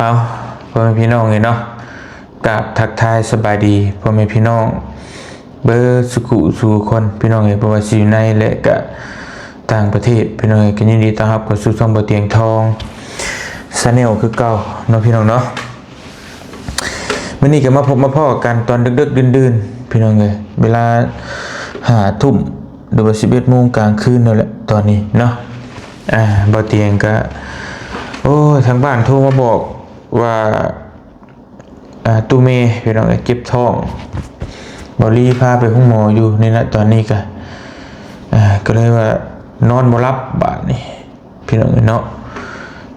เอาพ่อแม่พี่น้องเลยเนาะกับทักทายสบายดีพ่อแม่พี่น้องเบอร์สุขุสู่คนพี่น้องเลยเพราะว่าอยู่ในและก็ต่างประเทศพี่น้องเลยก็ยินดีต้อนรับเข้าสู่ช่องบ่อเตียงทองชาแนลคือเก่าเนาะพี่น้องเนาะวันนี้ก็มาพบมาพ่อกันตอนดึกๆดื่นๆพี่น้องเลยเวลา5 ทุ่มหรือว่า11 โมงกลางคืนนั่นแหละตอนนี้เนาะบ่อเตียงก็โอ้ทางบ้านโทรมาบอกว่าตูเมพี่น้องเจ็บท้องบอลี่พาไปห้องหมออยู่นี่แหละตอนนี้ก็เลยว่านอนบ่หลับบาดนี่พี่น้องเนาะ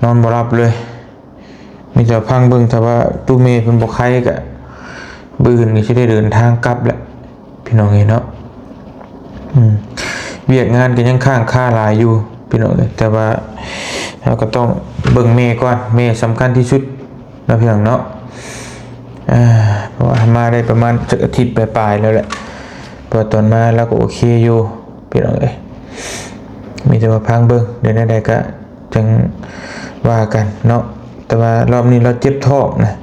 นอนบ่หลับเลยมีแต่พังเบิ่งแต่ว่าตูเมเพิ่นบ่ไข้ก็บื้นนี่สิได้เดินทางกลับแหละพี่น้องเนาะเวียกงานก็ยังค้างคาหลายอยู่พี่น้องแต่ว่าเราก็ต้องเบิ่งเมย์ก่อนเมย์สำคัญที่สุดนะพี่น้องเนาะเพราะว่ามาได้ประมาณสักอาทิตย์ปลายๆแล้วแหละพอตอนมาแล้วก็โอเคอยู่พี่น้องมีแต่ว่าพังเบิ่งเดี๋ยวใดๆก็จังว่ากันเนาะแต่ว่ารอบนี้เราเจ็บท้องนะ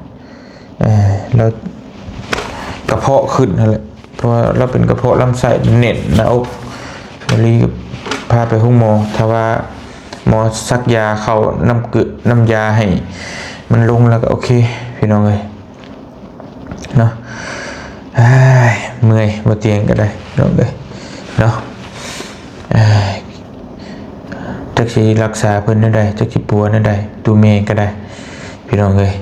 เรากระเพาะขึ้นนั่นแหละเพราะว่าเราเป็นกระเพาะลำไส้เน่นหน้าอกวันนี้พาไปห้องหมอถ้าว่าหมอซักยาเข้าน้ำยาให้มันลงแล้วก็โอเคพี่น้องเลยเนาะเมื่อยบ่เตียงก็ได้น้องเลยเนาะจักสิรักษาเพิ่นนั่นใดจักสิปัวนั่นใดตูเมก็ได้พี่น้องเลย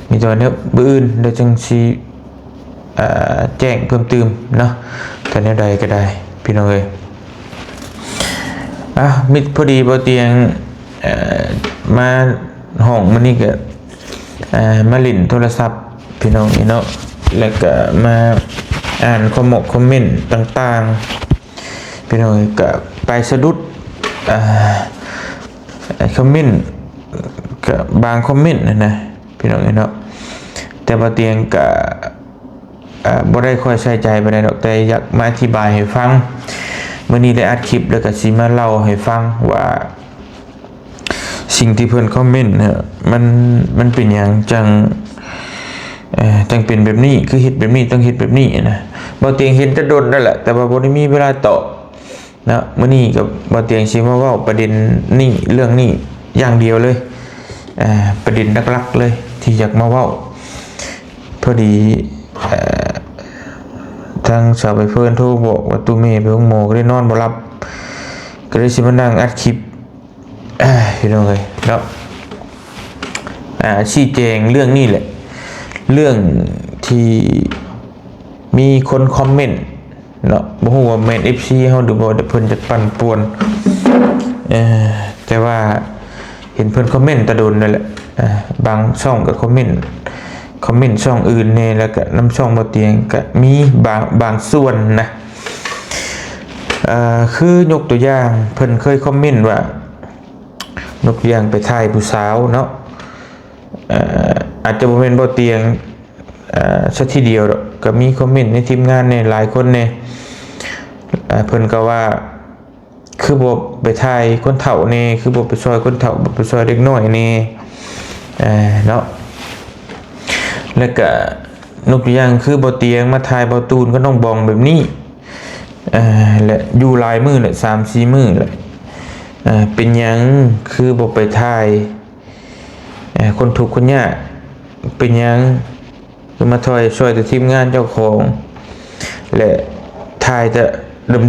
มีตัวเนี้ยบื้นเดี๋ยวจังสิแจ้งเพิ่มเติมเนาะแต่นั่นใดก็ได้พี่น้องเลยมิดพอดีบ่เตียงมาห้องมันนี่ก็มาลิ้นโทรศัพท์พี่น้องเนาะแล้วก็มาอ่านคอมเมนต์ต่างๆพี่น้องก็ไปสะดุดคอมเมนต์ก็บางคอมเมนต์นะพี่น้องเนาะแต่บ่เตียงก็บ่ได้ค่อยใส่ใจไปไหนดอกแต่อยากมาอธิบายให้ฟังมื้อนี้ได้อัดคลิปแล้วก็สิมาเล่าให้ฟังว่าสิ่งที่เพิ่นคอมเมนต์เนี่ยมันเป็นหยังจังเป็นแบบนี้คือเฮ็ดแบบนี้ต้องเฮ็ดแบบนี้นะบ่เตียงเห็นแต่ดนนั่นแหละแต่ว่าบ่ได้มีเวลาตอบนะมื้อนี้ก็บ่เตียงสิมาเว้าประเด็นนี้เรื่องนี้อย่างเดียวเลยประเด็นหลักๆเลยที่อยากมาเว้าพอดีทางสาวใบเฟิร์นโทรบอกว่าตูเมย์ไปห้องหมอก็ได้นอนบ่หลับก็เลยสิมานั่งอัดคลิปพี่น้องเลยเนาะชี้แจงเรื่องนี้แหละเรื่องที่มีคนคอมเมนต์เนาะบ่ฮู้ว่าแม่น FC เฮาหรือบ่เพิ่นจะปั่นป่วนแต่ว่าเห็นเพิ่นคอมเมนต์ตะโดนนั่นแหละบางช่องก็คอมเมนต์ช่องอื่นแน่แล้วก็นำช่องบ่เตียงก็มีบางส่วนนะคือยกตัวอย่างเพิ่นเคยคอมเมนต์ว่ายกตัวอย่างไปถ่ายผู้สาวเนาะอาจจะบ่แม่นบ่เตียงสักทีเดียวหรอกก็มีคอมเมนต์ในทีมงานเนี่ยหลายคนเนี่ยเพิ่นก็ว่าคือบ่ไปถ่ายคนเฒ่าแน่คือบ่ไปซอยคนเฒ่าบ่ไปซอยเด็กน้อยแน่เนาะแล้วก็นกตัวอย่างคือบ่เตียงมาถ่ายบ่ตูนก็ต้องบองแบบนี้และอยู่หลายมื้อแหละ 3-4 มื้อแหละเป็นหยังคือบ่ไปถ่ายคนทุกข์คนยากเป็นหยังคือมาช่วยแต่ทีมงานเจ้าของและถ่ายแต่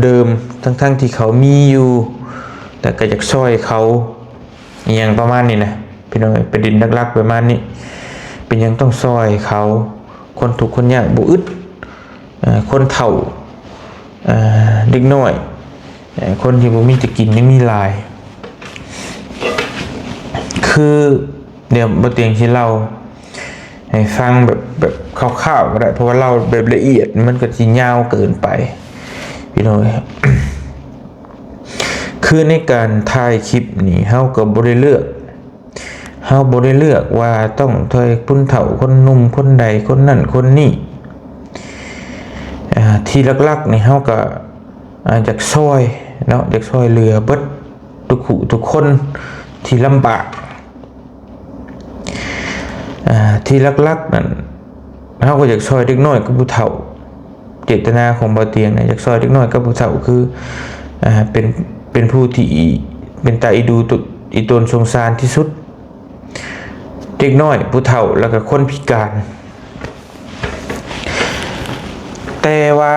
เดิมๆทั้งที่เขามีอยู่แต่ก็อยากช่วยเขาอย่างประมาณนี้นะพี่น้องประเด็นหลักๆประมาณนี้เป็นยังต้องช่วยเขาคนทุกข์คนยากบ่อึดคนเฒ่าเด็กน้อยคนที่บ่มีจะกินยังมีหลายคือเดี๋ยวบ่เตียงสิเล่าให้ฟังแบบคร่าวๆก็ได้เพราะว่าเล่าแบบละเอียดมันก็สิยาวเกินไปพี่น้อง คือในการถ่ายคลิปนี่เฮาก็บ่ได้เลือกว่าต้องถ่ายคนเฒ่าคนหนุ่มคนใดคนนั่นคนนี้ที่หลักๆนี่เฮาก็อยากช่วยเนาะอยากช่วยเหลือเบิดทุกคนที่ลำบาก ที่ลักๆนั่นเฮาก็อยากซอยเด็กน้อยกับผู้เฒ่าเจตนาของบ่เตียงเนี่ยอยากซอยเด็กน้อยกับผู้เฒ่าคือเป็นผู้ที่เป็นตาอีดูอีตนสงสารที่สุดเด็กน้อยผู้เฒ่าแล้วก็คนพิการแต่ว่า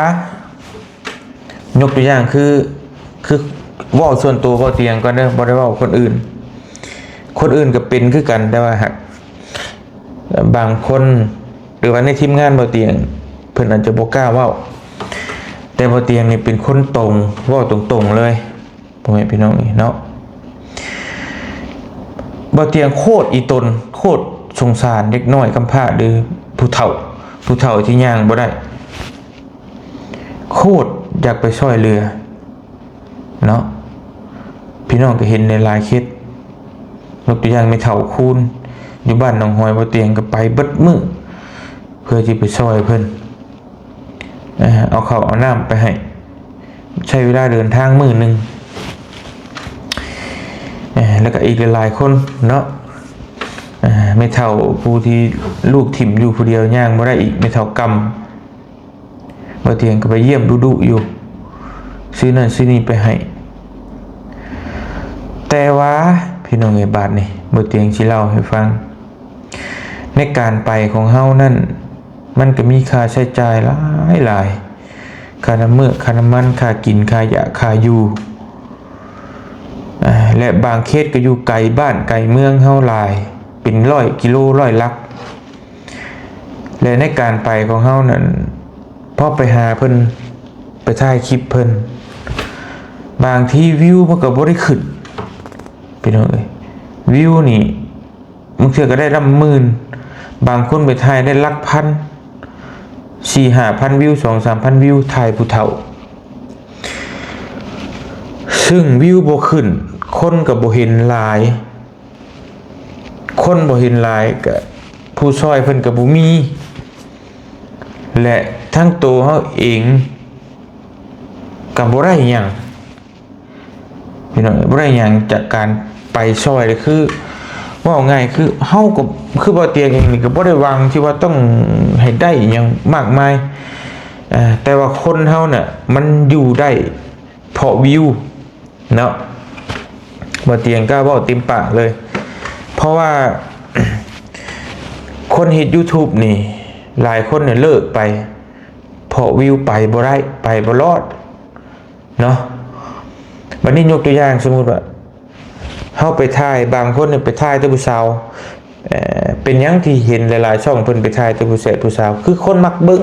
ยกตัวอย่างคือเว้าส่วนตัวบ่เตียงก่อนเด้อบ่ได้เว้าคนอื่นก็เป็นคือกันแต่ว่าหากบางคนหรือว่าในทีมงานบ่เตียงเพิ่นอาจจะบ่กล้าเว้าแต่บ่เตียงนี่เป็นคนตรงเว้าตรงๆเลยพ่อแม่พี่น้องนี่เนาะบ่เตียงโคตรอีตนโคตรสงสารเด็กน้อยกำพร้าหรือผู้เฒ่าที่ย่างบ่ได้โคตรอยากไปช่วยเรือเนาะพี่น้องก็เห็นในหลายเคสยกตัวอย่างไม่เฒ่าคูณอยู่บ้านหนองหอยบ่เตียงก็ไปเบิดมื้อเพื่อที่ไปช่วยเพิ่นเอาข้าวเอาน้ำไปให้ใช้เวลาเดินทางมื้อนึงแล้วก็อีกหลายๆคนเนาะไม่เท่าผู้ที่ลูกถิ่มอยู่ผู้เดียวย่างบ่ได้อีกไม่เท่ากรรมบ่เตียงก็ไปเยี่ยมดุๆอยู่ซื้อนั่นซื้อนี่ไปให้แต่ว่าพี่น้องไอ้บาดนี่บ่เตียงสิเล่าให้ฟังในการไปของเฮานั่นมันก็มีค่าใช้จ่ายหลายค่าน้ำมื้อค่าน้ำมันค่ากินค่ายาค่าอยู่และบางเคสก็อยู่ไกลบ้านไกลเมืองเฮาหลายเป็น100 กิโล100 ลักและในการไปของเฮานั่นพอไปหาเพิ่นไปถ่ายคลิปเพิ่นบางที่วิวมันก็บ่ได้ขึ้นพี่น้องเอ้ยวิวนี่บางเทื่อก็ได้รับหมื่นบางคนไปถ่ายได้หลักพัน 4-5,000 วิว 2-3,000 วิวถ่ายผู้เฒ่าซึ่งวิวบ่ขึ้นคนก็บ่เห็นหลายคนบ่เห็นหลายก็ผู้ช่วยเพิ่นก็บ่มีและทั้งตัวเฮาเองก็บ่ได้หยังพี่น้องบ่ได้หยังจากการไปช่วยเลยคือว่าง่ายคือเฮาก็คือบ่เตียงเองนี่ก็บ่ได้หวังที่ว่าต้องให้ได้หยังมากมายแต่ว่าคนเฮาน่ะมันอยู่ได้เพราะวิวเนาะบ่เตียงกล้าเว้าเต็มปากเลยเพราะว่า คนเฮ็ด YouTube นี่หลายคนเนี่ยเลิกไปเพราะวิวไปบ่ได้ไปบ่รอดเนาะบัดนี้ยกตัวอย่างสมมุติว่าเฮาไปถ่ายบางคนเนี่ยไปถ่ายแต่ผู้สาวเป็นหยังที่เห็นหลายๆช่องเพิ่นไปถ่ายแต่ผู้สาวคือคนมักเบิ่ง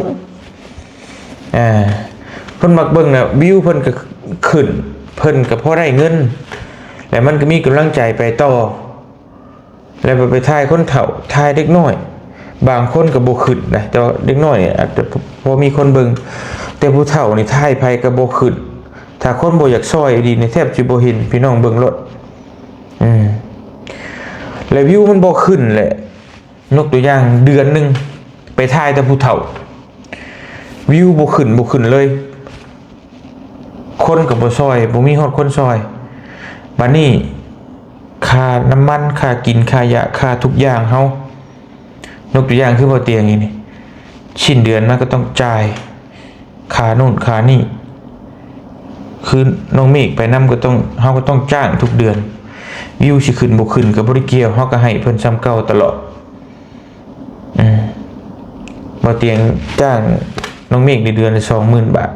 คนมักเบิ่งน่ะวิวเพิ่นก็ขึ้นเพิ่นก็พอได้เงินแล้วมันก็มีกำลังใจไปต่อแล้วไปถ่ายคนเฒ่าถ่ายเด็กน้อยบางคนก็บ่ขึ้นนะแต่ว่าเด็กน้อยเนี่ยอาจจะพอมีคนเบิ่งแต่ผู้เฒ่านี่ถ่ายไผก็บ่ขึ้นถ้าคนบ่อยากซอยดีนี่แทบสิบ่เห็นพี่น้องเบิ่งรถแล้ววิวมันบ่ขึ้นแหละยกตัวอย่างเดือนนึงไปถ่ายแต่ผู้เฒ่าวิวบ่ขึ้นเลยคนก็บ่ซอยบ่มีฮอดคนซอยบัดนี้ค่าน้ำมันค่ากินค่ายาค่าทุกอย่างเฮายกตัวอย่างคือบ่เตียงนี่สิ้นเดือนมันก็ต้องจ่ายค่าโน่นค่านี่คือน้องเมฆไปนำก็ต้องเฮาก็ต้องจ้างทุกเดือนวิวสิขึ้นบ่ขึ้นก็บ่ได้เกี่ยวเฮาก็ให้เพิ่นซ้ำเก่าตลอดบ่เตียงจ้างน้องเมฆในเดือนละ 20,000 บาท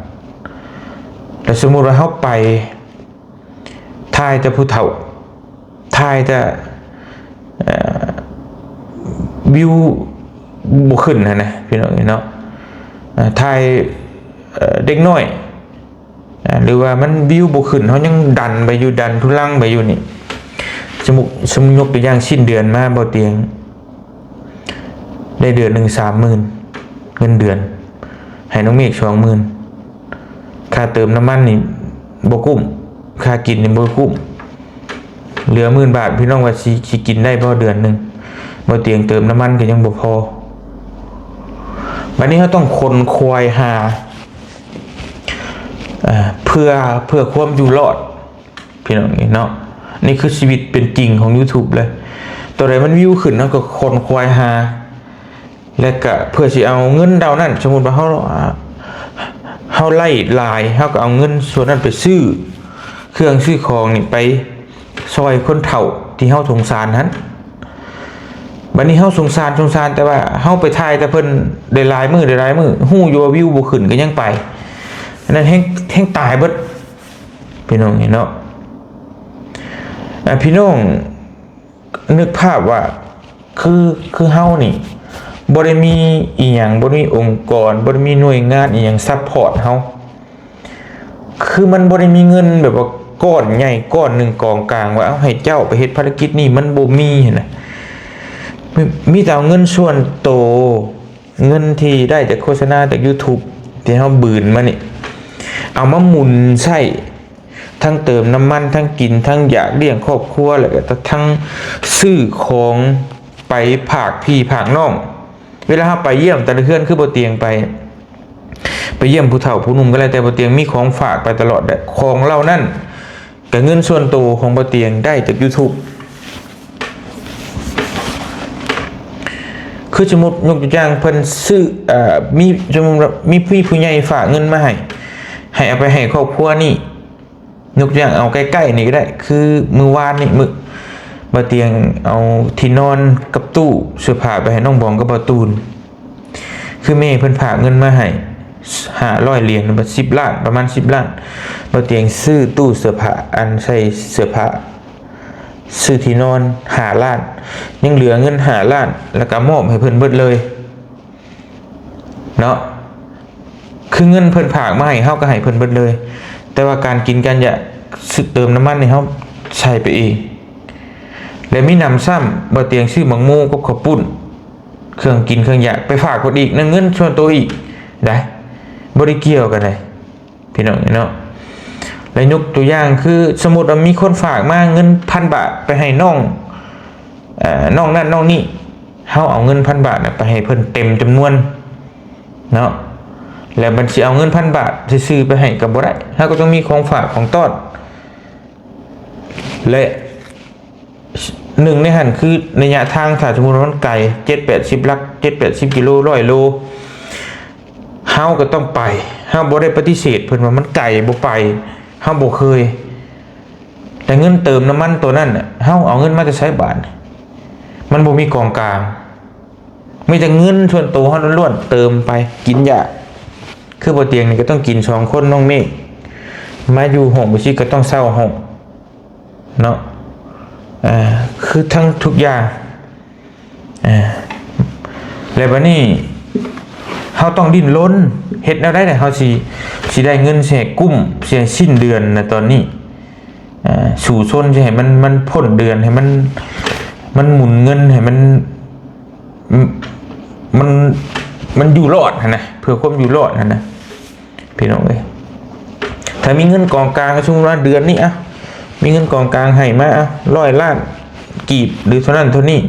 แต่สมมุติว่าเฮาไปถ่ายแต่ผู้เฒ่าถ่ายแต่วิวบ่ขึ้นนะพี่น้องเนาะถ่ายเด็กน้อยหรือว่ามันวิวบ่ขึ้นเฮายังดันไปอยู่ดันทุลังไปอยู่นี่สมมุติยกตัวอย่างสิ้นเดือนมาบ่เตียงได้เดือนนึง 30,000 เงินเดือนให้น้องเมฆ 20,000 ค่าเติมน้ำมันนี่บ่คุ้มค่ากินนี่บ่คุ้มเหลือ10,000 บาทพี่น้องว่าสิกินได้บ่เดือนนึงบ่เตียงเติมน้ำมันก็ยังบ่พอบัดนี้เฮาต้องคนควายหาเพื่อความอยู่รอดพี่น้องเนาะนี่คือชีวิตเป็นจริงของ YouTube เลยตัวใดมันวิวขึ้นเฮาก็คนควายหา และก็เพื่อสิเอาเงินดาวนั้นสมมุติว่าเฮาไล่ลายเฮาก็เอาเงินส่วนนั้นไปซื้อเครื่องซื้อของนี่ไปซอยคนเฒ่าที่เฮาสงสารนั้นบัดนี้เฮาสงสารแต่ว่าเฮาไปถ่ายแต่เพิ่นได้หลายมื้อฮู้อยู่ว่าวิวบ่ขึ้นก็ยังไปอันนั้นแฮงตายเบิดพี่น้องเห็นเนาะพี่น้องนึกภาพว่าคือเฮานี่บ่ได้มีอีหยังบ่ได้มีองค์กรบ่ได้มีหน่วยงานอีหยังซัพพอร์ตเฮาคือมันบ่ได้มีเงินแบบว่าก้อนใหญ่ก้อนหนึ่งกองกลางว่าเอาให้เจ้าไปเฮ็ดภารกิจนี่มันบ่มีนะมีแต่เอาเงินส่วนโตเงินที่ได้จากโฆษณาจาก YouTube ที่เฮาบืนมานี่เอามาหมุนใช้ทั้งเติมน้ำมันทั้งกินทั้งอยากเลี้ยงครอบครัวแล้วก็ทั้งซื้อของไปภาคพี่ภาคน้องเวลาเราไปเยี่ยมแต่ละเฮือนคือบ่เตียงไปเยี่ยมผู้เฒ่าผู้หนุ่มก็แล้วแต่บ่เตียงมีของฝากไปตลอดของเรานั่นกับเงินส่วนตัวของบ่เตียงได้จาก YouTube คือสมมุติยกตัวอย่างเพิ่นซื้อมีสมมุติมีผู้ใหญ่ฝากเงินมาให้เอาไปให้ครอบครัวนี่ยกตัวอย่างเอาใกล้ๆนี่ก็ได้คือมื้อวานนี่บ่เตียงเอาที่นอนกับตู้เสื้อผ้าไปให้น้องบองกับบ่ตูนคือแม่เพิ่นฝากเงินมาให้500เหรียญประมาณ10 ล้านบ่เตียงซื้อตู้เสื้อผ้าอันใส่เสื้อผ้าซื้อที่นอน5 ล้านยังเหลือเงิน5 ล้านแล้วก็มอบให้เพิ่นเบิดเลยเนาะคือเงินเพิ่นฝากมาให้เฮาก็ให้เพิ่นเบิดเลยแต่ว่าการกินกันอย่าซื้อเติมน้ำมันนี่เฮาใช้ไปเองแล้วมีนำซ้ำบ่เตียงซื้อหมังโมกับข้าวปุ้นเครื่องกินเครื่องอยากไปฝากคนอีกนั่นเงินส่วนตัวอีกได้บ่ได้เกี่ยวกันเลยพี่น้องเนาะแล้วยกตัวอย่างคือสมมุติว่ามีคนฝากมาเงิน1,000 บาทไปให้น้องนั่นน้องนี่เฮาเอาเงิน1,000 บาทไปให้เพิ่นเต็มจำนวนเนาะแล้วบัญชีเอาเงิน1,000 บาทซื้อไปให้ก็บ่ได้เฮาก็ต้องมีของฝากของต้อนและหนึ่งในหันคือระยะทางถ้าสมมุติว่ามันไกล7-80 ลัก7-80 กิโล100 โลเฮาก็ต้องไปเฮาบ่ได้ปฏิเสธเพิ่นว่ามันไกลบ่ไปเฮาบ่เคยแต่เงินเติมน้ำมันตัวนั้นน่ะเฮาเอาเงินมาจะใช้บาทมันบ่มีกองกลางมีแต่เงินส่วนตัวเฮาล้วนๆเติมไปกินยาคือบ่เตียงนี่ก็ต้องกิน2 คนน้องเมฆมาอยู่ห้องบ่สิก็ต้องเช่าห้องเนาะคือทั้งทุกอย่างแล้วบัดนี้เฮาต้องดิ้นรนเฮ็ดแนวใดได้เฮาสิได้เงินเสียกุ้มเสียสิ้นเดือนนะตอนนี้สู่ชนสิให้มันพ้นเดือนให้มันหมุนเงินให้มันอยู่รอดนะเพื่อความอยู่รอดนะพี่น้องเอ้ยถ้ามีเงินกองกลางช่วงเดือนนี้มีเงินกองกลางให้มา100 ล้านกีบหรือเท่านั้นเท่านี้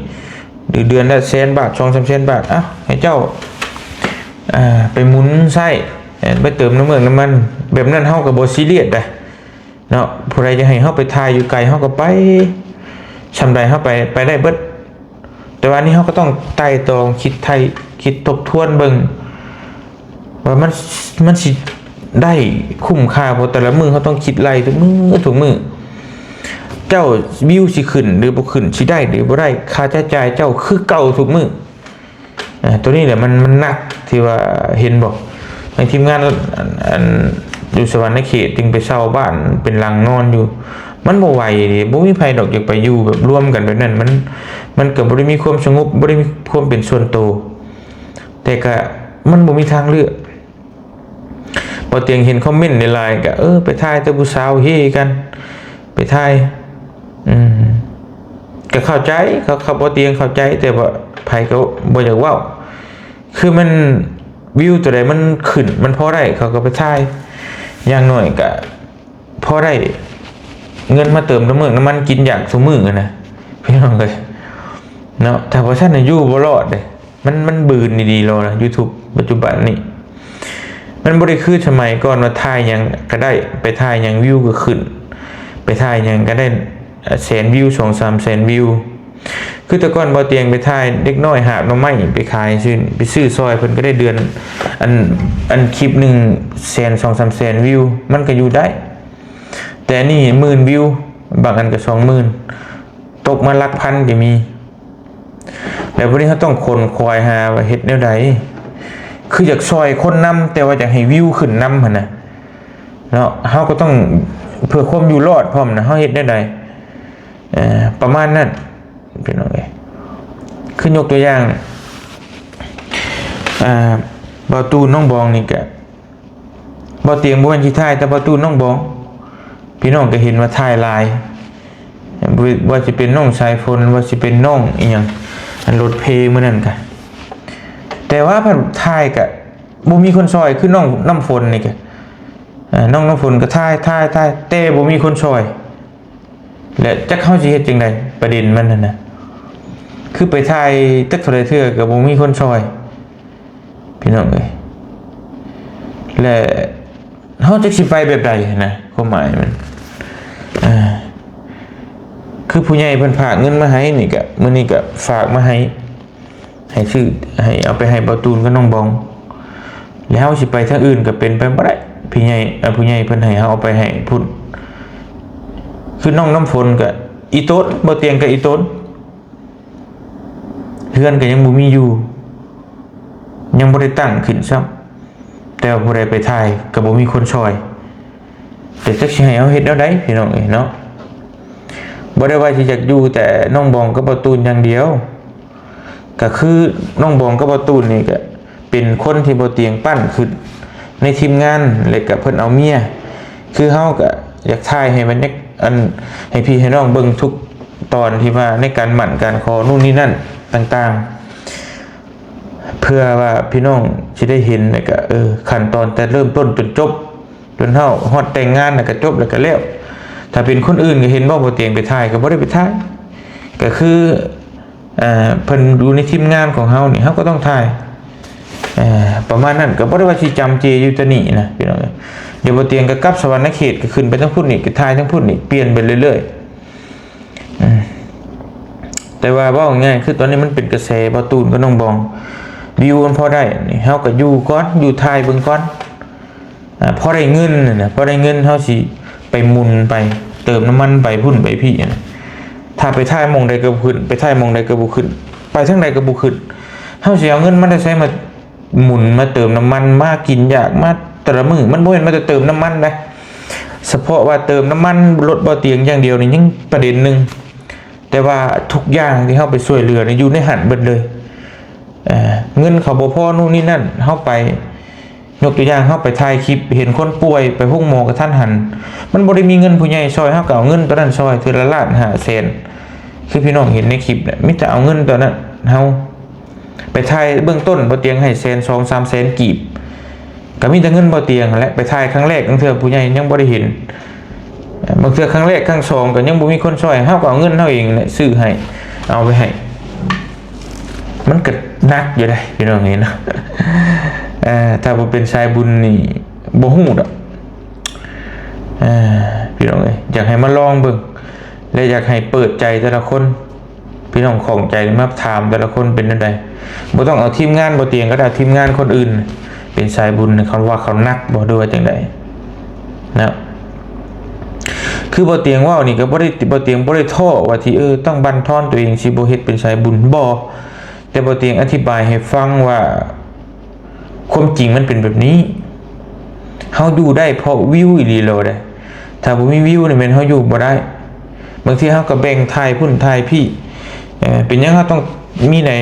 หรือเดือนละ100,000 บาท 2-300,000 บาทให้เจ้าไปหมุนไส้ไปเติมน้ำมันแบบนั้นเฮาก็บ่ซีเรียสได้เนาะผู้ใดจะให้เฮาไปทายอยู่ไกลเฮาก็ไปชำใดเฮาไปได้เบิดแต่ว่านี้เฮาก็ต้องไต่ตรองคิดทบทวนเบิ่งว่ามันสิได้คุ้มค่าเพราะแต่ละมื้อเฮาต้องคิดไล่ทุกมื้อเจ้าวิวสิขึ้นหรือบ่ขึ้นสิได้หรือบ่ได้ค่าใช้จ่ายเจ้าคือเก่าทุกมื้อตัวนี้แหละมันหนักที่ว่าเห็นบอกในทีมงานอยู่สวรรค์เขตจึงไปเช่าบ้านเป็นหลังนอนอยู่มันบ่ไหวดิบ่มีไผดอกอยากไปอยู่แบบร่วมกันแบบนั้นมันก็บ่ได้มีความสงบบ่ได้มีความเป็นส่วนตัวแต่ก็มันบ่มีทางเลือกพอเตียงเห็นคอมเมนต์ในไลน์ก็ไปถ่ายแต่ผู้สาวเฮกันไปถ่ายก็เข้าใจเขาบ่เตียงเข้าใจแต่ว่าไผก็บ่อยากเว้าคือมันวิวตัวใดมันขึ้นมันพอได้เขาก็ไปถ่ายอย่างน้อยก็พอได้เงินมาเติมน้ำมันกินอย่างซุมื้อนะพี่น้องเอ้ยเนาะแต่ว่าท่านอยู่บ่รอดเด้มันบืนดีๆแล้วนะ YouTube ปัจจุบันนี้มันบ่ได้คือสมัยก่อนว่าถ่ายหยังก็ได้ไปถ่ายหยังวิวก็ขึ้นไปถ่ายหยังก็ได้100,000 วิว 2-3 แสนวิว คือแต่ก่อนบ่เตียงไปถ่ายเด็กน้อยหาบหน่อไม้ไปขายซื่อไปซื้อซอยเพิ่นก็ได้เดือนอันคลิปหนึงแสน 2-3 แสนวิวมันก็อยู่ได้ แต่นี่10,000วิวบางอันก็ 20,000ตกมาหลักพันก็มี แล้วพวกนี้เขาต้องคนคอยหาว่าเฮ็ดแนวใดคืออยากซอยคนนำแต่ว่าอยากให้วิวขึ้นนำหั่นน่ะเนาะเฮาก็ต้องเพื่อความอยู่รอดพร้อมนะเฮาเฮ็ดแนวใดประมาณนั้นพี่น้องเอ้ยคือยกตัวอย่างบ่ตูนน้องบองนี่ก็บ่เตียงบ่แม่นสิถ่ายแต่บ่ตูนน้องบองพี่น้องก็เห็นว่าถ่ายหลายว่าจะเป็นน้องสายฝนว่าสิเป็นน้องอีหยังอันรถเพมื้อนั้นก็แต่ว่าเพิ่นถ่ายก็บ่มีคนซอยคือน้องน้ำฝนนี่ก็น้องน้ำฝนก็ถ่ายแต่บ่มีคนซอยและจักเฮาสิเฮ็ดจังได๋ประเด็นมันนั่นน่ะคือไปถ่ายตึกเท่าใดเทื่อก็บ่มีคนซอยพี่น้องเอ้ยและเฮาจักสิไปแบบใดนะความหมายมันคือผู้ใหญ่เพิ่นฝากเงินมาให้นี่ก็มื้อนี้ก็ฝากมาให้ชื่อให้เอาไปให้บ่ตูนกับน้องบองแล้วเฮาสิไปทางอื่นก็เป็นไปบ่ได้ผู้ใหญ่เพิ่นให้เฮาเอาไปให้พุ่นคือน้องน้ำฝนก็อีโต๊ดบ่เตียงก็อีโต๊ดเฮือนก็ยังบ่มีอยู่ยังบ่ได้ตั้งขึ้นซ้ำแต่ว่าผู้ใดไปถ่ายก็บ่มีคนช่วยแต่จักสิให้เฮาเฮ็ดแนวใดพี่น้องเอ้ยเนาะบ่ได้ว่าสิอยากอยู่แต่น้องบองกับบ่ตูนอย่างเดียวก็คือน้องบองกับบ่ตูนนี่ก็เป็นคนที่บ่เตียงปั้นขึ้นในทีมงานแล้วก็เพิ่นเอาเมียคือเฮาก็อยากถ่ายให้มันให้พี่ให้น้องเบิ่งทุกตอนที่ว่าในการหมั่นการขอนู่นนี่นั่นต่างๆเพื่อว่าพี่น้องสิได้เห็นแล้วก็ขั้นตอนแต่เริ่มต้นจนจบจนเฮาฮอดแต่งงานแล้วก็จบแล้วก็แล้วถ้าเป็นคนอื่นก็เห็นว่าบ่เตียงไปถ่ายก็บ่ได้ไปถ่ายก็คือเพิ่นดูในทีมงานของเฮานี่เฮาก็ต้องถ่ายประมาณนั้นก็บ่ได้ว่าสิจำเจอยู่แต่นี่นะพี่น้องเดี๋ยวบ่เตียงก็กลับสวรรค์เขตก็ขึ้นไปทั้งพุ่นนี่ก็ถ่ายทั้งพุ่นนี่เปลี่ยนไปเรื่อยๆแต่ว่าเว้าง่ายคือตอนนี้มันเป็นกระแสบ่ตูนก็น้องบองวิวมันพอได้นี่เฮาก็อยู่ก่อนอยู่ถ่ายเบิ่งก่อนพอได้เงินน่ะพอได้เงินเฮาสิไปหมุนไปเติมน้ำมันไปพุ่นไปพี่นะถ้าไปถ่ายมองใดก็บ่ขึ้นไปถ่ายมองใดก็บ่ขึ้นไปทางใดก็บ่ขึ้นเฮาสิเอาเงินมันได้ใช้มาหมุนมาเติมน้ำมันมากินอยากมาแต่ละมื้อมันบ่เห็นมาจะเติมน้ำมันได้เฉพาะว่าเติมน้ำมันรถบ่เตียงอย่างเดียวนี่ยังประเด็นนึงแต่ว่าทุกอย่างที่เฮาไปช่วยเหลือนี่อยู่ในหันเบิดเลยเงินเขาบ่พอนู่นนี่นั่นเฮาไปยกตัวอย่างเฮาไปถ่ายคลิปเห็นคนป่วยไปห้องหมอกระทันหันมันบ่ได้มีเงินผู้ใหญ่ช่วยเฮาก็เอาเงินตัวนั้นช่วยเทื่อละล้าน5แสนคือพี่น้องเห็นในคลิปน่ะมีแต่เอาเงินตัวนั้นเฮาไปถ่ายเบื้องต้นบ่เตียงให้แสน 2-3 แสนกีบก็มีแต่เงินบ่เตียงนั่นแหละไปถ่ายครั้งแรกบางเทื่อผู้ใหญ่ยังบ่ได้เห็นบางเทื่อครั้งแรกครั้งสองก็ยังบ่มีคนช่วยเฮาก็เอาเงินเฮาเองน่ะซื้อให้เอาไปให้มันก็หนักอยู่ได้พี่น้องเห็นนะถ้าบ่เป็นชายบุญนี่บ่ฮู้ดอกพี่น้องเอ้ยอยากให้มาลองเบิ่งและอยากให้เปิดใจแต่ละคนพี่น้องของใจมาถามแต่ละคนเป็นจังได๋บ่ต้องเอาทีมงานบ่เตียงก็ได้ทีมงานคนอื่นเป็นสายบุญเขาว่าเขานักบ่ด้วยจังได๋นะคือบ่เตียงว่านี่ก็บ่ได้บ่เตียงบ่ได้ท้อว่าที่ต้องบั่นทอนตัวเองสิบ่เฮ็ดเป็นสายบุญบ่แต่บ่เตียงอธิบายให้ฟังว่าความจริงมันเป็นแบบนี้เฮาอยู่ได้เพราะวิวอีหลีโลได้ถ้าบ่มีวิวนี่แม่นเฮาอยู่บ่ได้บางทีเฮาก็แบ่งถ่ายพุ่นถ่ายพี่เป็นหยังเฮาต้องมีใน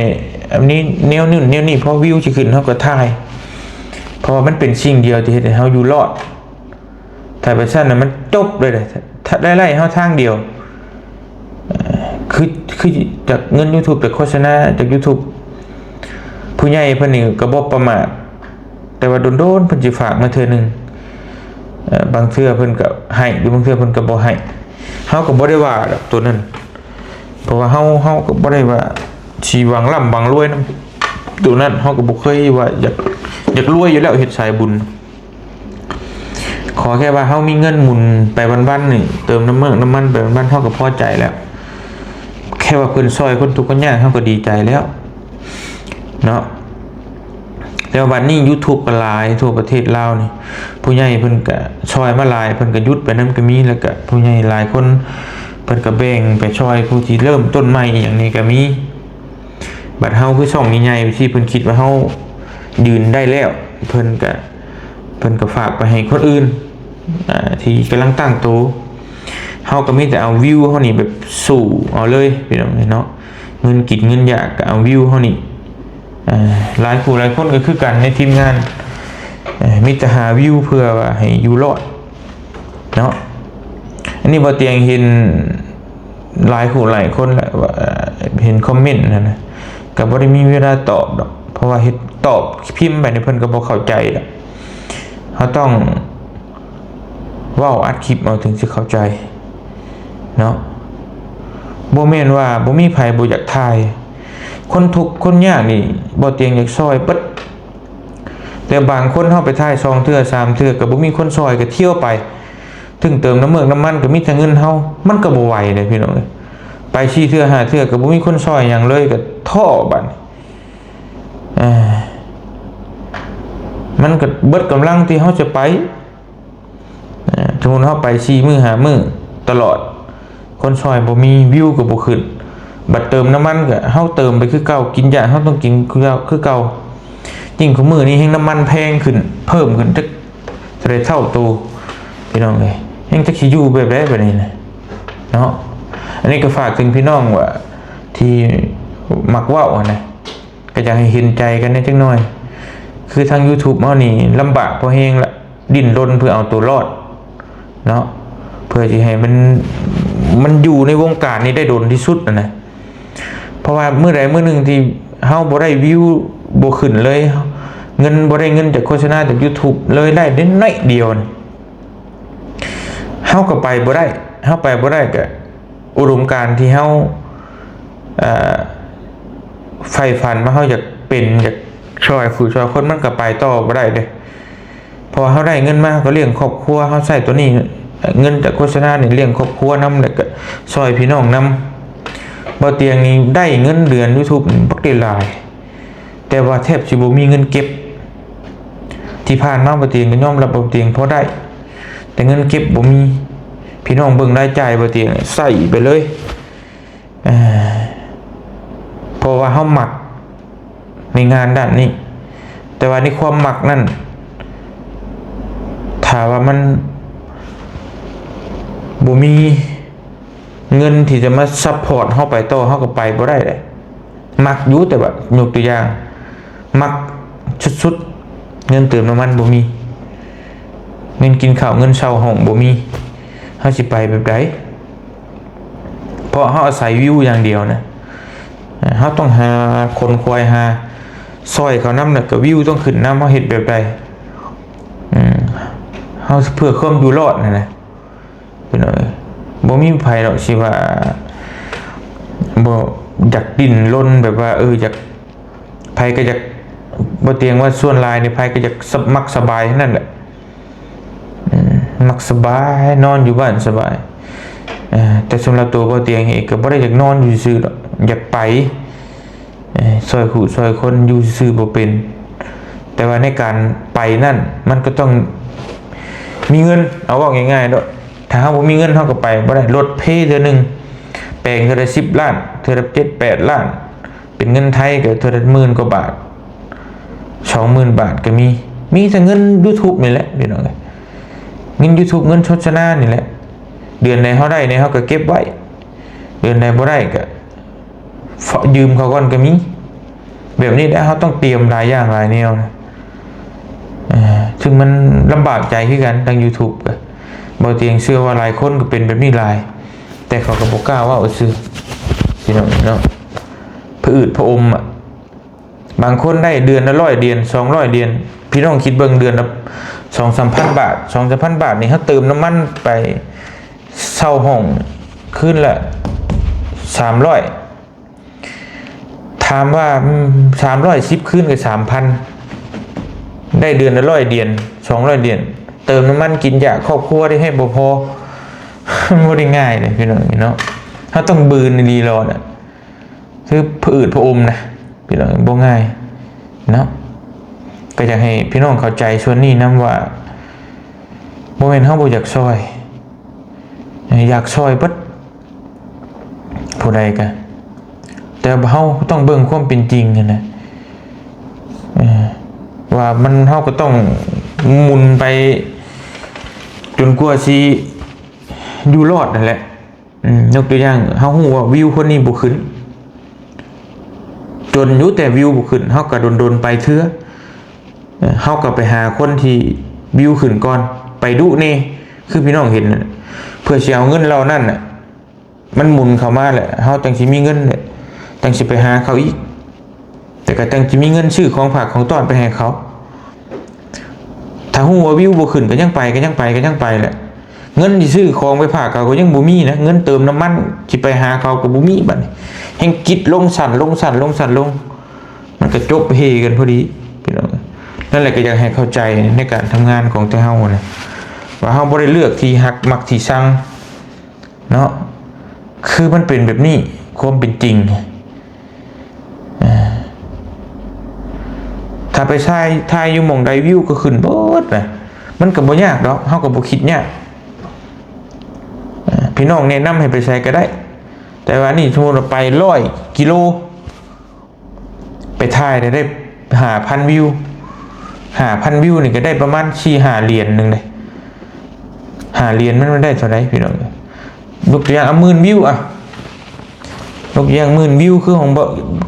อันนี้แนวนู่นแนวนี้เพราะวิวสิขึ้นเฮาก็ถ่ายเพราะมันเป็นสิ่งเดียวที่เฮ็ดให้เฮาอยู่รอดถ้าไปซั่นน่ะมันจบเลยถ้าได้ไล่เฮาทางเดียวคือจากเงิน YouTube จากโฆษณาจาก YouTube ผู้ใหญ่เพิ่นนี่ก็บ่ประมาทแต่ว่าโดนๆเพิ่นสิฝากมาเทื่อนึงบางเทื่อเพิ่นก็ให้หรือบางเทื่อเพิ่นก็บ่ให้เฮาก็บ่ได้ว่าดอกตัวนั้นเพราะว่าเฮาก็บ่ได้ว่าสิหวังร่ำหวังรวยนำตัวนั้นเฮาก็บ่เคยว่าอยากรวยอยู่แล้วเฮ็ดสายบุญขอแค่ว่าเฮามีเงินหมุนไปวันๆนี่เติมน้ำมันไปวันๆเฮาก็พอใจแล้วแค่ ค่ว่าเพิ่นซอยคนทุกข์คนยากเฮาก็ดีใจแล้วเนาะแล้วบัดนี้ YouTube ก็หลายทั่วประเทศลาวนี่ผู้ใหญ่เพิ่นก็ช่วยมาหลายเพิ่นก็หยุดไปนำก็มีแล้วก็ผู้ใหญ่หลายคนเพิ่นก็แบ่งไปช่วยผู้ที่เริ่มต้นใหม่อย่างนี้ก็มีบัดเฮาคือช่องใหญ่ๆที่เพิ่นคิดว่าเฮายืนได้แล้วเพิ่นก็ฝากไปให้คนอื่นที่กำลังตั้งโตเฮาก็มีแต่เอาวิวเฮานี่แบบสู่เอาเลยพี่น้องเนาะเงินกินเงินอยากก็เอาวิวเฮานี่หลายผู้หลายคนก็คือกันในทีมงานมีแต่หาวิวเพื่อว่าให้อยู่รอดเนาะอันนี้บ่เตียงเห็นหลายผู้หลายคนแหละว่าเห็นคอมเมนต์นะก็บ่ได้มีเวลาตอบดอกเพราะว่าเฮ็ดตอบพิมพ์ไปในเพิ่นก็บ่เข้าใจดอกเฮาต้องเว้าอัดคลิปเอาถึงสิเข้าใจเนาะบ่แม่นว่าบ่มีไผบ่อยากถ่ายคนทุกข์คนยากนี่บ่เตียงอยากซอยเบิดแต่บางคนเฮาไปถ่าย2เทื่อ3เทื่อก็บ่มีคนซอยก็เที่ยวไปถึงเติมน้ำมันก็มีแต่เงินเฮามันก็บ่ไหวเลยพี่น้องไป4เทื่อ5เทื่อก็บ่มีคนซอยหยังเลยก็ท้อบัดมันก็เบิดกำลังที่เฮาจะไปสมมุติเฮาไป4มื้อ5มื้อตลอดคนซอยบ่มีวิวก็บ่ขึ้นบัดเติมน้ำมันก็เฮาเติมไปคือเก่ากินยาเฮาต้องกินคือเก่ายิ่งของมื้อนี้แฮงน้ำมันแพงขึ้นเพิ่มขึ้นจักเท่าตัวพี่น้องเอ้ยแฮงจักสิอยู่แบบใดบัดนี้นะเนาะอันนี้ก็ฝากถึงพี่น้องว่าที่มักเว้านะก็อยากให้เห็นใจกันนิดจักหน่อยคือทาง YouTube เฮานี่ลำบากพอแฮงละดิ้นรนเพื่อเอาตัวรอดเนาะเพื่อที่ให้มันอยู่ในวงการนี้ได้โดนที่สุดนะเพราะว่าเมื่อใดเมื่อหนึ่งที่เฮาบ่ได้วิวบ่ขึ้นเลยเงินบ่ได้เงินจากโฆษณาจาก YouTube เลยได้น้อยเดียวเฮาก็ไปบ่ได้เฮาไปบ่ได้ก็อุดมการณ์ที่เฮาใฝ่ฝันว่าเฮาอยากเป็นอยากช่วยผู้ช่วยคนมันก็ไปต่อบ่ได้เด้พอเฮาได้เงินมาก็เลี้ยงครอบครัวเฮาใช้ตัวนี้เงินจากโฆษณานี่เลี้ยงครอบครัวนำแล้วก็ช่วยพี่น้องนำบ่เตียงนี้ได้เงินเดือน YouTube บักได้หลายแต่ว่าแทบสิบ่มีเงินเก็บที่ผ่านมาบ่เตียงก็ยอมรับบ่เตียงพอได้แต่เงินเก็บบ่มีพี่น้องเบิ่งรายจ่ายบ่เตียงใส่ไปเลยเพราะว่าเฮามักในงานด้านนี้แต่ว่าในความมักนั่นถ้าว่ามันบ่มีเงินที่จะมาซัพพอร์ตเฮาไปต่อเฮาก็ไปบ่ได้เลยมักอยู่แต่ว่ายกตัวอย่างมักสุดๆเงินเติมน้ำมันบ่มีเงินกินข้าวเงินเช่าห้องบ่มีเฮาสิไปแบบใดเพราะเฮาอาศัยวิวอย่างเดียวนะเฮาต้องหาคนควายหาซอยเขานำน่ะก็วิวต้องขึ้นนำเฮาเฮ็ดแบบใดเฮาเพื่อความอยู่รอดนะพี่น้องบ่มีไผหรอกสิว่าบ่อยากดิ้นรนแบบว่าอยากไผก็อยากบ่เตียงว่าส่วนหลายนี่ไผก็อยากมักสบายนั่นแหละมักสบายนอนอยู่บ้านสบายแต่สำหรับตัวบ่เตียงเองก็บ่ได้อยากนอนอยู่ซื่อๆหรอกอยากไปซอยผู้ซอยคนอยู่ซื่อบ่เป็นแต่ว่าในการไปนั่นมันก็ต้องมีเงินเอาว่าง่ายๆเนาะถ้าเฮาบ่มีเงินเฮาก็ไปบ่ได้รถเพเทื่อนึงแปลงเทื่อละ10ล้านเทื่อละ7-8ล้านเป็นเงินไทยก็เทื่อละหมื่นกว่าบาท 20,000 บาทก็มีแต่เงิน YouTube นี่แหละพี่น้องเงิน YouTube เงินโฆษณานี่แหละเดือนไหนเฮาได้เนี่ยเฮาก็เก็บไว้เดือนไหนบ่ได้ก็ยืมเขาก่อนก็มีแบบนี้ได้เฮาต้องเตรียมหลายอย่างหลายแนวนะซึ่งมันลำบากใจคือกันทาง YouTube ก็บ่เตียงเชื่อว่าหลายคนก็เป็นแบบนี้หลายแต่เขาก็บ่กล้าว่าซื่อพี่น้องเนาะผะอืดผะอมบางคนได้เดือนละ100 เหรียญ200 เหรียญพี่น้องคิดเบิ่งเดือนละ 2-3,000 บาท 2-3,000 บาทนี่เฮาเติมน้ำมันไปเช่าห้องคืนละ300ถามว่า310คืนก็ 3,000 ได้เดือนละ100 เหรียญ200 เหรียญเติมน้ำมันกินยาครอบครัวได้ให้บ่พอบ่ได้ง่ายเลยพี่น้องเนาะเฮาต้องบืนดีรอน่ะ คือผืดพระอมนะพี่น้องบ่ง่ายเนาะก็อยากให้พี่น้องเข้าใจส่วนนี้นำว่าบ่แม่นเฮาบ่อยากซอยอยากซอยเบิดผู้ใดก็แต่เฮาต้องเบิ่งความเป็นจริงนะว่ามันเฮาก็ต้องหมุนไปจนกว่าสิอยู่รอดนั่นแหละยกตัวอย่างเฮาฮู้ว่าวิวคนนี้บ่ขึ้นจนอยู่แต่วิวบ่ขึ้นเฮาก็โดนๆไปเทื่อเฮาก็ไปหาคนที่วิวขึ้นก่อนไปดุนี่คือพี่น้องเห็นน่ะเพื่อสิเอาเงินเรานั่นน่ะมันหมุนเข้ามาแหละเฮาจังสิมีเงินเนี่ยจังสิไปหาเขาอีกแต่ก็จังสิมีเงินซื้อของฝากของต้อนไปให้เขาถ้าฮู้ว่าวิวบ่ขึ้นก็ยังไปแหละเงินที่ซื้อของไปฝากเขาก็ยังบ่มีนะเงินเติมน้ำมันสิไปหาเขาก็บ่มีบัดนี้แห่งกิดลงสั่นมันก็จบเฮกันพอดีพี่น้องนั่นแหละก็อยากให้เข้าใจในการทำงานของเฮานะว่าเฮาบ่ได้เลือกที่ฮักมักที่ชังเนาะคือมันเป็นแบบนี้ความเป็นจริงถ้าไปทายอยู่หม่องใดวิวก็ขึ้นเบิดน่ะมันก็บ่ยากดอกเฮาก็บ่คิดยากพี่น้องแนะนำให้ไปใช้ก็ได้แต่ว่านี่สมมุติว่าไป100 กิโลไปถ่ายได้5,000 วิว5,000 วิวนี่ก็ได้ประมาณ 4-5 เหรียญนึงเลย5 เหรียญมันได้เท่าไหร่พี่น้องยกตัวอย่าง10,000 วิวอ่ะยกตัวอย่าง10,000 วิวคือของ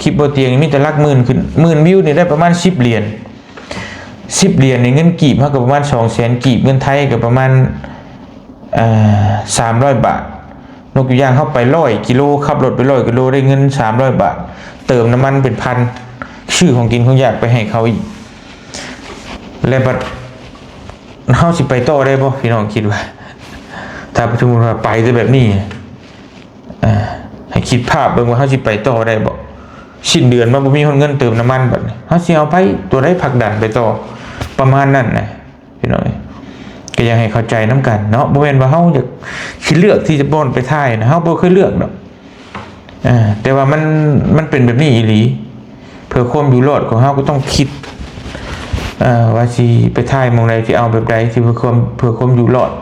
คลิปบ่เตียงมีแต่หลักหมื่นขึ้น10,000 วิวนี่ได้ประมาณ10 เหรียญ10 เหรียญในเงินกีบเท่ากับประมาณ 200,000 กีบเงินไทยก็ประมาณ300 บาทนกตัวอย่างเข้าไป100 กิโลขับรถไป100 กิโลได้เงิน300 บาทเติมน้ำมันเป็นพันชื่อของกินของอยากไปให้เขาอีกแล้วบัดเฮาสิไปต่อได้บ่พี่น้องคิดว่าถ้าสมมุติว่าไปจะแบบนี้ให้คิดภาพเบิ่งว่าเฮาสิไปต่อได้บ่สิ้นเดือนมาบ่มีเงินเติมน้ำมันบัดนี้เฮาสิเอาไปตัวได้ผลักดันไปต่อประมาณนั้นนะพี่น้องก็อยากให้เข้าใจนำกันเนาะบ่แม่นว่าเฮาจะคิดเลือกที่จะบ่นไปถ่ายนะเฮาบ่เคยเลือกดอกแต่ว่ามันเป็นแบบนี้อีหลีเพื่อความอยู่รอดของเฮาก็ต้องคิดว่าสิไปถ่ายหม่องใดสิเอาแบบใดสิเพื่อความอยู่รอด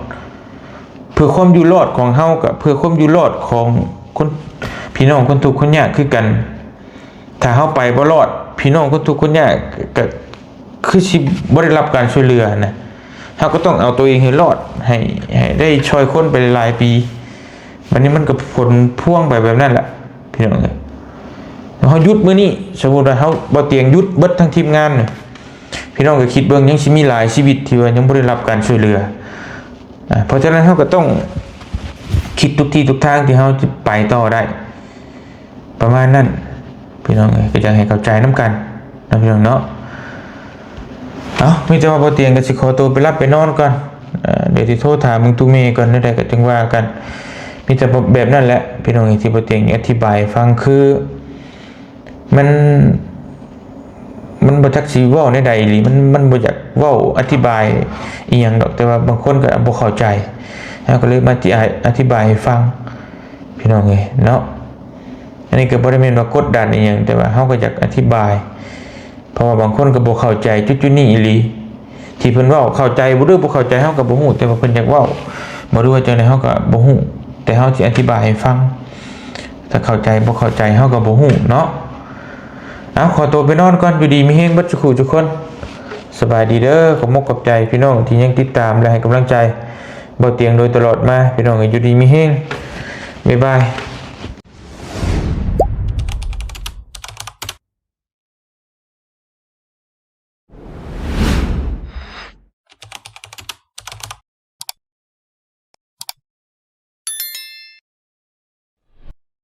เพื่อความอยู่รอดของเฮากับเพื่อความอยู่รอดของคนพี่น้องคนทุกข์คนยากคือกันถ้าเฮาไปบ่รอดพี่น้องคนทุกข์คนยากก็คือสิบ่ได้รับการช่วยเหลือนะเฮาก็ต้องเอาตัวเองให้รอดให้ได้ช่วยคนไปหลายปีบัดนี้มันก็ผลพ่วงไปแบบนั้นแหละพี่น้องเฮาหยุดมื้อนี้สมมุติว่าเฮาบ่เตียงหยุดเบิดทั้งทีมงานพี่น้องก็คิดเบิ่งยังสิมีหลายชีวิตที่ว่ายังบ่ได้รับการช่วยเหลือเพราะฉะนั้นเฮาก็ต้องคิดทุกที่ทุกทางที่เฮาจะไปต่อได้ประมาณนั้นพี่น้องก็จะให้เข้าใจนํกันนะพี่น้องเนาะมีแต่ว่าบ่เตียงก็สิขอตัวไปรับไปนอนก่อนเดี๋ยวสิโทรถามมึงตู้เมย์ก่อนได้ก็จังว่ากันมีแต่แบบนั้นแหละพี่น้องที่บ่เตียงอธิบายฟังคือมันบ่จักสิเว้าได้ใดอีหลีมันบ่อยากเว้าอธิบายอีหยังดอกแต่ว่าบางคนก็บ่เข้าใจก็เลยมาอธิบายให้ฟังพี่น้องเอ้ยเนาะอันนี้ก็บ่ได้แม่นว่ากดดันอีหยังแต่ว่าเฮาก็อยากอธิบายเพราะว่าบางคนก็บ่เข้าใจจุดๆนี้อีหลีที่เพิ่นเว้าเข้าใจบ่หรือบ่เข้าใจเฮาก็บ่ฮู้แต่ว่าเพิ่นอยากเว้าบ่รู้ว่าจังได๋เฮาก็บ่ฮู้แต่เฮาสิอธิบายให้ฟังถ้าเข้าใจบ่เข้าใจเฮาก็บ่ฮู้เนาะขอตัวไปนอนก่อนอยู่ดีมีแฮงบัดทุกคนสบายดีเด้อขอบคุณใจพี่น้องที่ยังติดตามและให้กำลังใจบ่เตียงโดยตลอดมาพี่น้องอยู่ดีมีแฮงบ๊ายบาย